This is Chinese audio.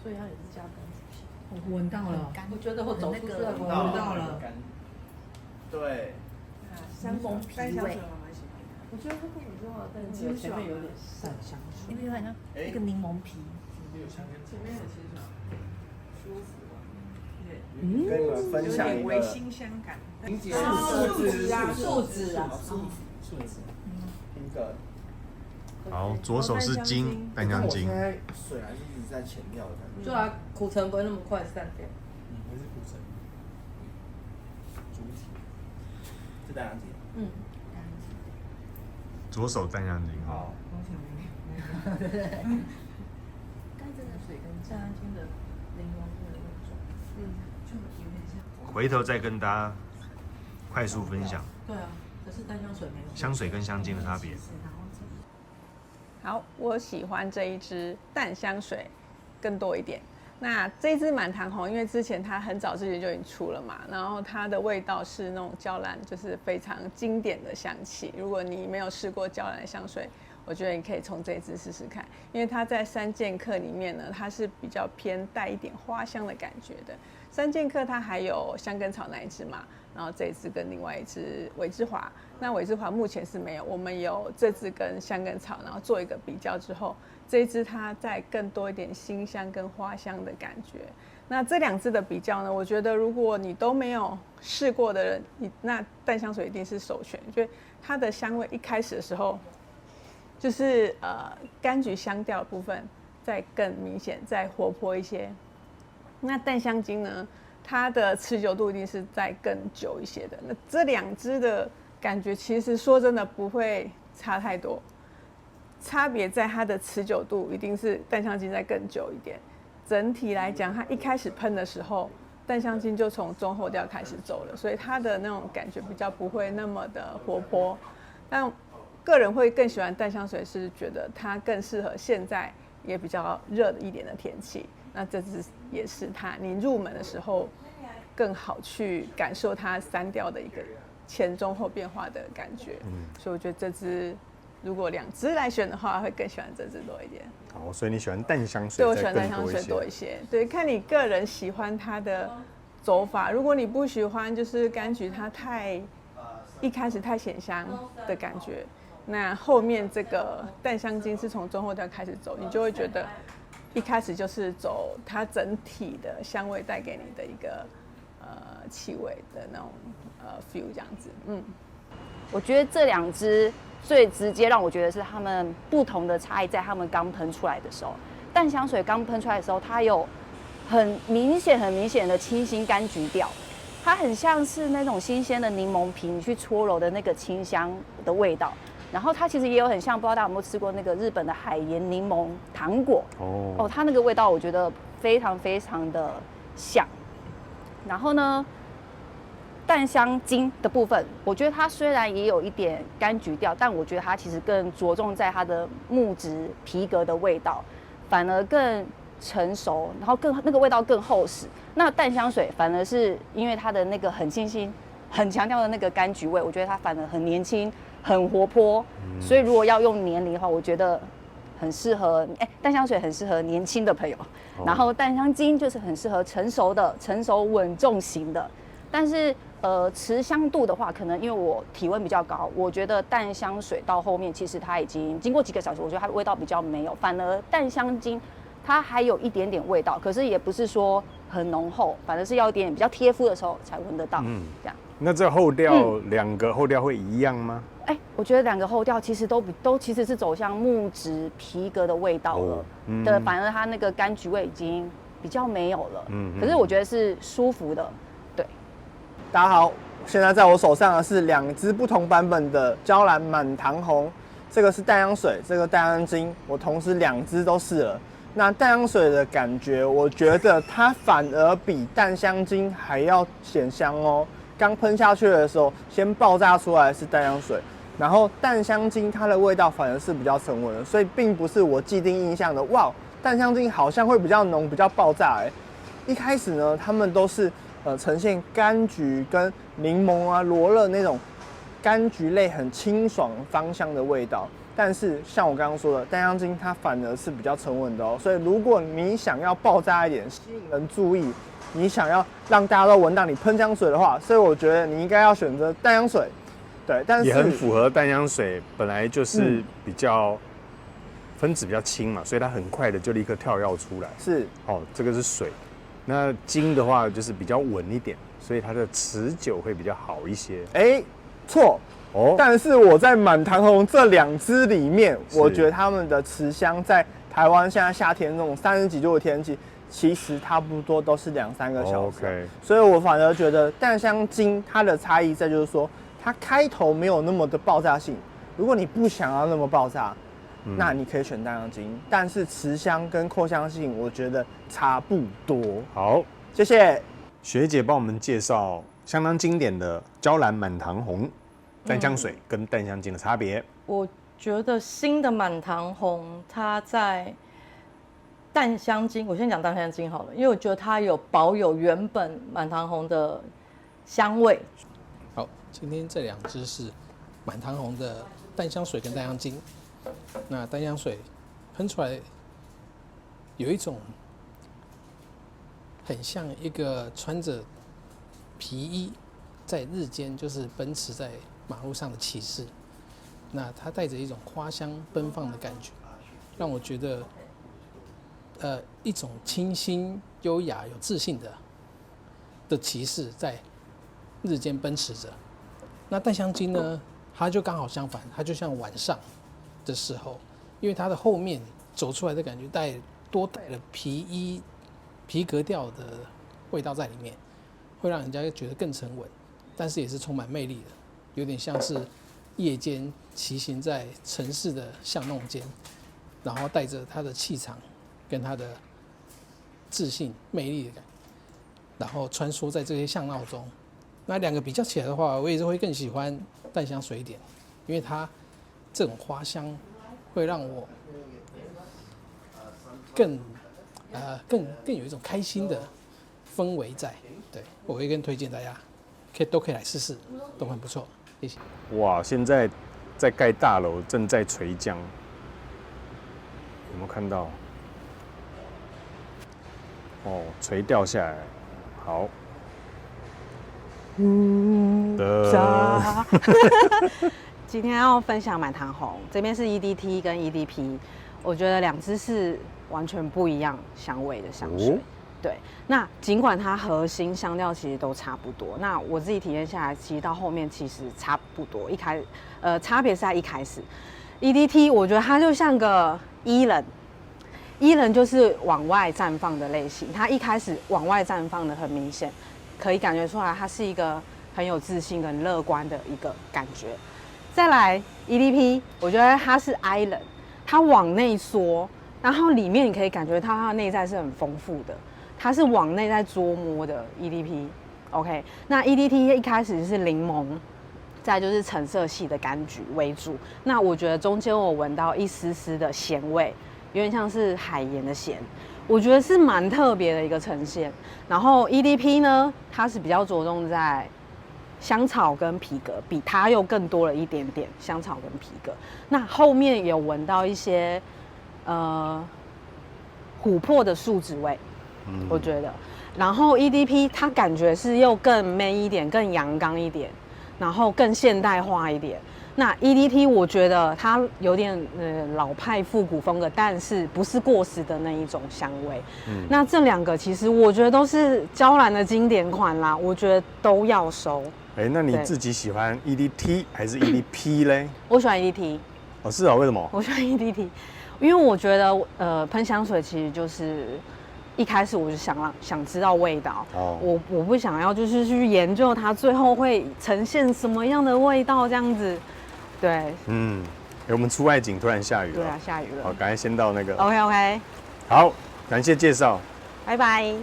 所以它也是加柑橘香。我闻到了，我觉得我走出去了，闻到了。对，柠檬皮味，我觉得它不很重要，但是前面有点散香水，因为有点像一个柠檬皮。前面很清爽，舒服啊。跟你们分享一个新香感。树脂啊，一个。好，左手是金淡香精。现在水还是一直在前调的感觉。对啊，苦橙不会那么快散掉。还是苦橙。主体。是淡香精。嗯。左手淡香精。好。刚真的水跟淡香精的柠檬味很重，就有点像。回头再跟大家快速分享。对啊，可是淡香水没有。香水跟香精的差别。好，我喜欢这一支淡香水更多一点。那这一支满堂红，因为之前它很早之前就已经出了嘛，然后它的味道是那种娇兰，就是非常经典的香气。如果你没有试过娇兰香水，我觉得你可以从这一支试试看，因为它在三剑客里面呢，它是比较偏带一点花香的感觉的。三剑客它还有香根草那一支嘛，然后这一支跟另外一支韦之华，那韦之华目前是没有，我们有这支跟香根草，然后做一个比较之后，这一支它再更多一点辛香跟花香的感觉。那这两支的比较呢，我觉得如果你都没有试过的人，那淡香水一定是首选，因为它的香味一开始的时候，就是柑橘香调的部分再更明显，再活泼一些。那淡香精呢，它的持久度一定是再更久一些的。那这两支的感觉，其实说真的不会差太多，差别在它的持久度一定是淡香精再更久一点。整体来讲，它一开始喷的时候，淡香精就从中后调开始走了，所以它的那种感觉比较不会那么的活泼。但个人会更喜欢淡香水，是觉得它更适合现在也比较热一点的天气。那这支也是它，你入门的时候更好去感受它三调的一个前中后变化的感觉。所以我觉得这支如果两支来选的话，会更喜欢这支多一点。好，所以你喜欢淡香水？对，我喜欢淡香水多一些。对，看你个人喜欢它的走法。如果你不喜欢就是柑橘它一开始太显香的感觉，那后面这个淡香精是从中后调开始走，你就会觉得一开始就是走它整体的香味带给你的一个气味的那种feel 这样子。我觉得这两支最直接让我觉得是他们不同的差异，在他们刚喷出来的时候，淡香水刚喷出来的时候，它有很明显的清新柑橘调，它很像是那种新鲜的柠檬皮，你去搓揉的那个清香的味道。然后它其实也有很像，不知道大家有没有吃过那个日本的海盐柠檬糖果哦，它那个味道我觉得非常的像。然后呢，淡香精的部分，我觉得它虽然也有一点柑橘调，但我觉得它其实更着重在它的木质皮革的味道，反而更成熟，然后那个味道更厚实。那淡香水反而是因为它的那个很清新、很强调的那个柑橘味，我觉得它反而很年轻、很活泼。所以如果要用年龄的话，我觉得很适合，淡香水很适合年轻的朋友，然后淡香精就是很适合成熟稳重型的。但是持香度的话，可能因为我体温比较高，我觉得淡香水到后面其实它已经经过几个小时，我觉得它的味道比较没有，反而淡香精它还有一点点味道，可是也不是说很浓厚，反而是要一点比较贴肤的时候才闻得到。这样。那这后调两个后调会一样吗？我觉得两个后调其实都其实是走向木质皮革的味道了，反而它那个柑橘味已经比较没有了。可是我觉得是舒服的。对，大家好，现在在我手上的是两支不同版本的娇兰满堂红，这个是淡香水，这个淡香精，我同时两支都试了。那淡香水的感觉，我觉得它反而比淡香精还要显香哦。刚喷下去的时候，先爆炸出来是淡香水，然后淡香精它的味道反而是比较沉稳的，所以并不是我既定印象的哇，淡香精好像会比较浓、比较爆炸。一开始呢，他们都是呈现柑橘跟柠檬啊、罗勒那种柑橘类很清爽芳香的味道，但是像我刚刚说的，淡香精它反而是比较沉稳的哦。所以如果你想要爆炸一点，吸引人注意，你想要让大家都闻到你喷香水的话，所以我觉得你应该要选择淡香水。对，但是也很符合淡香水本来就是比较分子比较轻嘛，所以它很快的就立刻跳跃出来。是哦，这个是水。那精的话就是比较稳一点，所以它的持久会比较好一些。错哦，但是我在满堂红这2支里面，我觉得他们的持香在台湾现在夏天那种30几度的天气，其实差不多都是2-3个小时。OK， 所以我反而觉得淡香精它的差异在就是说，它开头没有那么的爆炸性。如果你不想要那么爆炸，那你可以选淡香精，但是持香跟扩香性我觉得差不多。好，谢谢学姐帮我们介绍相当经典的娇兰满堂红淡香水跟淡香精的差别。我觉得新的满堂红，它在淡香精，我先讲淡香精好了，因为我觉得它有保有原本满堂红的香味。好，今天这2支是满堂红的淡香水跟淡香精。那淡香水喷出来有一种很像一个穿着皮衣在日间就是奔驰在马路上的骑士，那它带着一种花香奔放的感觉，让我觉得一种清新优雅有自信的骑士在日间奔驰着。那淡香精呢，它就刚好相反，它就像晚上的时候，因为它的后面走出来的感觉多带了皮革调的味道在里面，会让人家觉得更沉稳，但是也是充满魅力的，有点像是夜间骑行在城市的巷弄间，然后带着他的气场跟他的自信魅力的感觉，然后穿梭在这些巷闹中。那2个比较起来的话，我也是会更喜欢淡香水一点，因为它这种花香会让我更有一种开心的氛围在。对，我会更推荐大家都可以来试试，都很不错。谢谢。哇，现在在盖大楼，正在垂降，有没有看到？哦，垂掉下来，好。今天要分享满堂红，这边是 EDT 跟 EDP， 我觉得2支是完全不一样香味的香水。对，那尽管它核心香调其实都差不多，那我自己体验下来，其实到后面其实差不多。差别是在一开始 ，EDT 我觉得它就像个伊人就是往外绽放的类型，它一开始往外绽放的很明显，可以感觉出来它是一个很有自信、很乐观的一个感觉。再来 EDP， 我觉得它是 I 人，它往内缩，然后里面你可以感觉它的内在是很丰富的，它是往内在捉摸的 EDP。OK， 那 EDT 一开始是柠檬，再就是橙色系的柑橘为主。那我觉得中间我闻到一丝丝的咸味，有点像是海盐的咸，我觉得是蛮特别的一个呈现。然后 EDP 呢，它是比较着重在香草跟皮革，比它又更多了一点点香草跟皮革。那后面有闻到一些琥珀的树脂味，我觉得。然后 EDP 它感觉是又更 man 一点，更阳刚一点，然后更现代化一点。那 EDT 我觉得它有点老派复古风格，但是不是过时的那一种香味。那这2个其实我觉得都是娇兰的经典款啦，我觉得都要收。那你自己喜欢 EDT 还是 EDP 嘞？我喜欢 EDT。哦，是啊，为什么？我喜欢 EDT， 因为我觉得喷香水其实就是一开始我就想知道味道，我不想要就是去研究它最后会呈现什么样的味道这样子。对，我们出外景突然下雨了。对啊，下雨了。好，赶快先到那个。OK， 好，感谢介绍。拜拜。